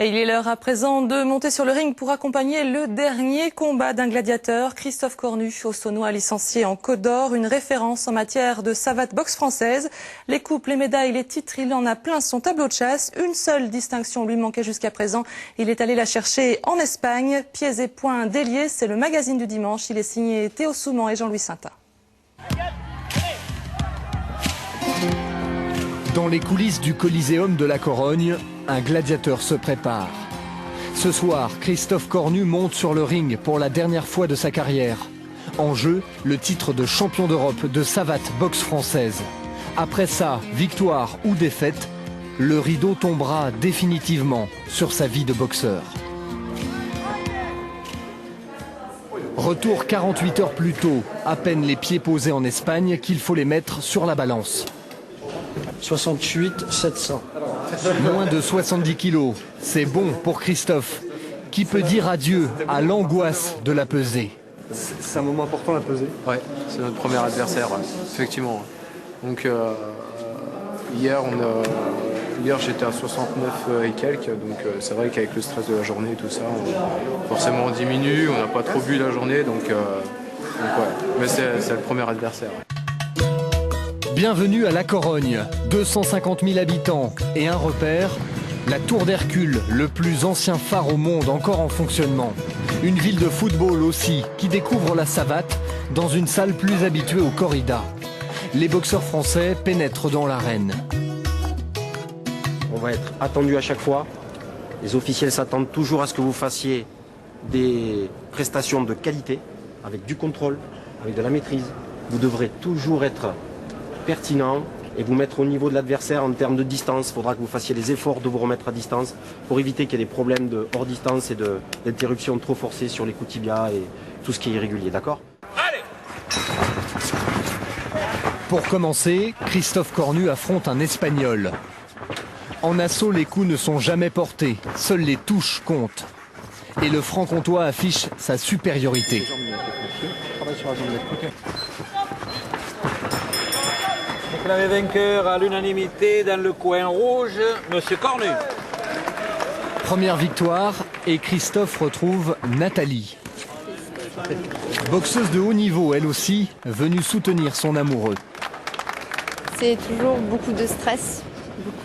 Et il est l'heure à présent de monter sur le ring pour accompagner le dernier combat d'un gladiateur. Christophe Cornu, Saunois licencié en Côte d'Or, une référence en matière de savate boxe française. Les coupes, les médailles, les titres, il en a plein son tableau de chasse. Une seule distinction lui manquait jusqu'à présent. Il est allé la chercher en Espagne. Pieds et poings déliés, c'est le magazine du dimanche. Il est signé Théo Souman et Jean-Louis Saintin. Dans les coulisses du Coliseum de la Corogne, un gladiateur se prépare. Ce soir, Christophe Cornu monte sur le ring pour la dernière fois de sa carrière. En jeu, le titre de champion d'Europe de savate boxe française. Après ça, victoire ou défaite, le rideau tombera définitivement sur sa vie de boxeur. Retour 48 heures plus tôt, à peine les pieds posés en Espagne qu'il faut les mettre sur la balance. 68 700. Moins de 70 kilos, c'est bon pour Christophe, qui peut dire adieu à l'angoisse de la pesée. C'est un moment important la pesée. Ouais, c'est notre premier adversaire, ouais, effectivement. Donc hier j'étais à 69 et quelques, donc c'est vrai qu'avec le stress de la journée et tout ça, forcément on diminue, on n'a pas trop bu la journée, donc ouais. Mais c'est le premier adversaire. Bienvenue à La Corogne, 250 000 habitants et un repère, la Tour d'Hercule, le plus ancien phare au monde encore en fonctionnement. Une ville de football aussi, qui découvre la savate dans une salle plus habituée aux corridas. Les boxeurs français pénètrent dans l'arène. On va être attendu à chaque fois. Les officiels s'attendent toujours à ce que vous fassiez des prestations de qualité, avec du contrôle, avec de la maîtrise. Vous devrez toujours être pertinent et vous mettre au niveau de l'adversaire en termes de distance. Il faudra que vous fassiez les efforts de vous remettre à distance pour éviter qu'il y ait des problèmes de hors distance et d'interruption trop forcée sur les coups tibias et tout ce qui est irrégulier, d'accord ? Allez ! Pour commencer, Christophe Cornu affronte un Espagnol. En assaut, les coups ne sont jamais portés, seules les touches comptent. Et le franc-comtois affiche sa supériorité. Le vainqueur à l'unanimité dans le coin rouge, Monsieur Cornu. Première victoire et Christophe retrouve Nathalie. Boxeuse de haut niveau, elle aussi, venue soutenir son amoureux. C'est toujours beaucoup de stress.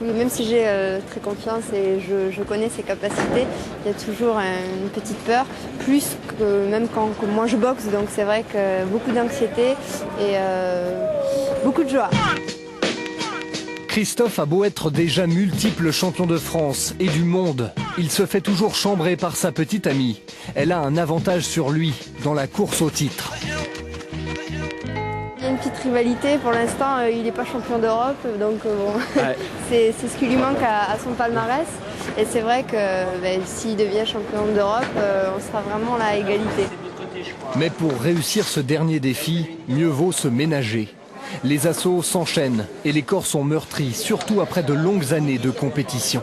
Même si j'ai très confiance et je connais ses capacités, il y a toujours une petite peur, plus que même quand moi je boxe, donc c'est vrai que beaucoup d'anxiété et beaucoup de joie. Christophe a beau être déjà multiple champion de France et du monde, il se fait toujours chambrer par sa petite amie. Elle a un avantage sur lui dans la course au titre. Il y a une petite rivalité, pour l'instant il n'est pas champion d'Europe, donc bon, ouais. c'est ce qui lui manque à son palmarès. Et c'est vrai que s'il devient champion d'Europe, on sera vraiment là à égalité. Mais pour réussir ce dernier défi, mieux vaut se ménager. Les assauts s'enchaînent et les corps sont meurtris, surtout après de longues années de compétition.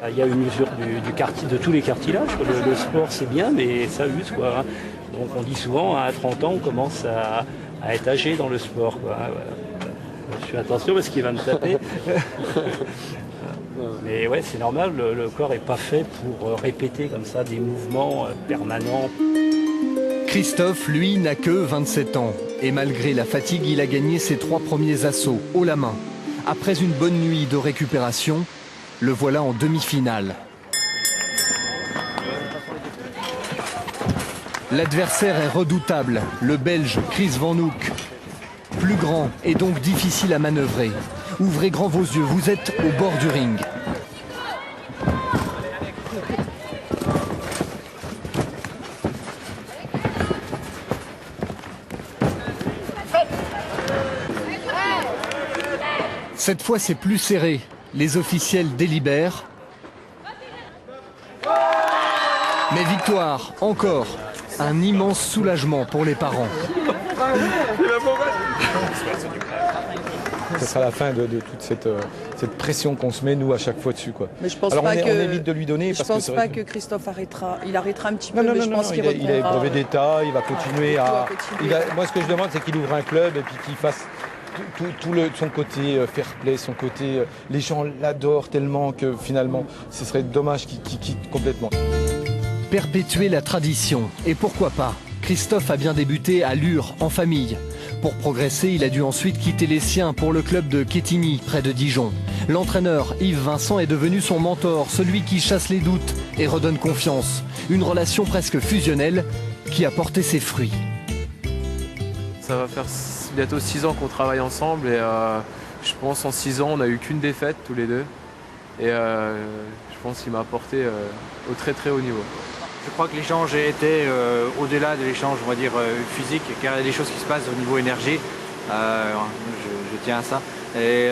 Il y a une usure de tous les cartilages. Le sport c'est bien, mais ça use quoi. Donc on dit souvent à 30 ans on commence à être âgé dans le sport, quoi. Je fais attention parce qu'il va me taper. Mais ouais, c'est normal, le corps n'est pas fait pour répéter comme ça des mouvements permanents. Christophe, lui, n'a que 27 ans. Et malgré la fatigue, il a gagné ses 3 premiers assauts, haut la main. Après une bonne nuit de récupération, le voilà en demi-finale. L'adversaire est redoutable, le Belge Chris Van Hoek. Plus grand et donc difficile à manœuvrer. Ouvrez grand vos yeux, vous êtes au bord du ring. Cette fois, c'est plus serré. Les officiels délibèrent. Mais victoire, encore. Un immense soulagement pour les parents. Ce sera la fin de toute cette pression qu'on se met, nous, à chaque fois dessus, quoi. Mais je pense alors pas on évite de lui donner. Je pense pas que Christophe arrêtera. Il arrêtera un petit peu, non, mais je pense qu'il reprendra. Il a brevet d'État, il va continuer à... Moi, ce que je demande, c'est qu'il ouvre un club et puis qu'il fasse son côté fair play, son côté... les gens l'adorent tellement que finalement, ce serait dommage qu'il quitte complètement. Perpétuer la tradition, et pourquoi pas? Christophe a bien débuté à Lure, en famille. Pour progresser, il a dû ensuite quitter les siens pour le club de Quetigny, près de Dijon. L'entraîneur Yves Vincent est devenu son mentor, celui qui chasse les doutes et redonne confiance. Une relation presque fusionnelle qui a porté ses fruits. Ça va faire bientôt 6 ans qu'on travaille ensemble et je pense en 6 ans on n'a eu qu'une défaite tous les deux. Et je pense qu'il m'a apporté au très très haut niveau. Je crois que l'échange a été au-delà de l'échange, on va dire, physique, car il y a des choses qui se passent au niveau énergie. Je tiens à ça. Et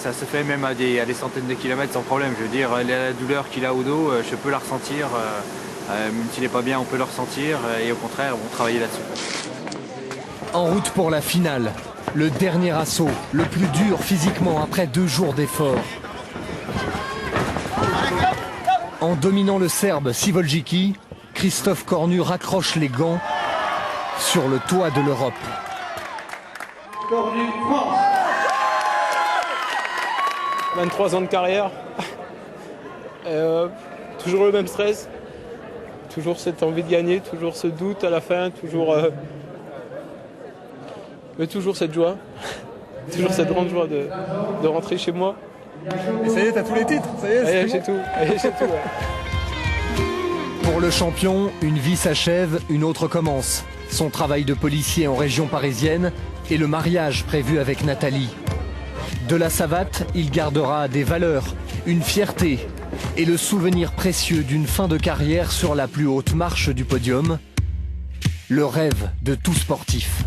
ça se fait même à des centaines de kilomètres sans problème. Je veux dire, la douleur qu'il a au dos, je peux la ressentir. Même s'il n'est pas bien, on peut le ressentir. Et au contraire, on travaille là-dessus. En route pour la finale, le dernier assaut, le plus dur physiquement après 2 jours d'efforts. En dominant le Serbe Sivoljiki, Christophe Cornu raccroche les gants sur le toit de l'Europe. 23 ans de carrière, toujours le même stress, toujours cette envie de gagner, toujours ce doute à la fin, mais toujours cette joie, toujours cette grande joie de rentrer chez moi. Et ça y est, t'as tous les titres, ça y est, j'ai tout. Ouais. Pour le champion, une vie s'achève, une autre commence. Son travail de policier en région parisienne et le mariage prévu avec Nathalie. De la Savate, il gardera des valeurs, une fierté et le souvenir précieux d'une fin de carrière sur la plus haute marche du podium. Le rêve de tout sportif.